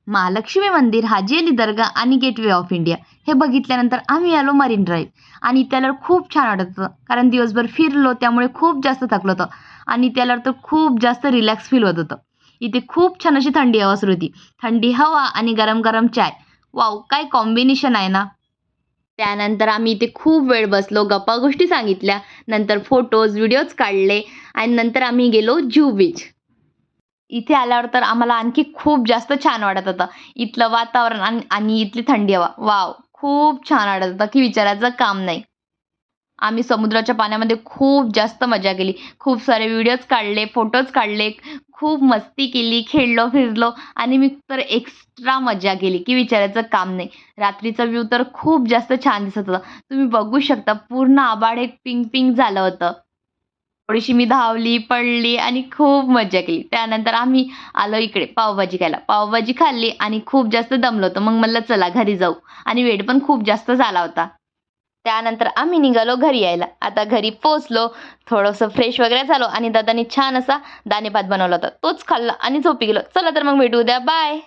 महालक्ष्मी मंदिर, हाजी अली दर्गा आणि gateway of India हे बघितल्यानंतर आम्ही आलो मरीन ड्राईव्ह आणि त्याला खूप छान वाटत होतं कारण दिवसभर फिरलो त्यामुळे खूप जास्त थकलो होतं आणि त्याला तर खूप जास्त रिलॅक्स फील होत होतं. इथे खूप छान अशी थंडी हवा सुरू होती. थंडी हवा आणि गरम गरम चाय, वाव काय कॉम्बिनेशन आहे ना. त्यानंतर आम्ही इथे खूप वेळ बसलो, गप्पा गोष्टी सांगितल्या, नंतर फोटोज व्हिडिओज काढले आणि नंतर आम्ही गेलो जुहू बीच. इथे आल्यावर तर आम्हाला आणखी खूप जास्त छान वाटत होतं. इथलं वातावरण आणि इथली थंडी हवा. वॉव! खूप छान वाटत होतं, की विचारायचं काम नाही. आम्ही समुद्राच्या पाण्यामध्ये खूप जास्त मजा केली. खूप सारे व्हिडिओज काढले, फोटोज काढले, खूप मस्ती केली, खेळलो, फिरलो आणि मी तर एक्स्ट्रा मजा केली, की विचारायचं काम नाही. रात्रीचा व्ह्यू तर खूप जास्त छान दिसत होता. तुम्ही बघू शकता पूर्ण आभाळ हे पिंक-पिंक झालं होतं. थोडीशी मी धावली, पडली आणि खूप मज्जा केली. त्यानंतर आम्ही आलो इकडे पावभाजी खायला. पावभाजी खाल्ली आणि खूप जास्त दमलो होतो. मग म्हणलं चला घरी जाऊ आणि वेळ पण खूप जास्त झाला होता. त्यानंतर आम्ही निघालो घरी यायला. आता घरी पोहोचलो, थोडंसं फ्रेश वगैरे झालो आणि दादांनी छान असा दाणे भात बनवला होता. तोच खाल्ला आणि झोपी गेलो. चला तर मग भेटू उद्या. बाय.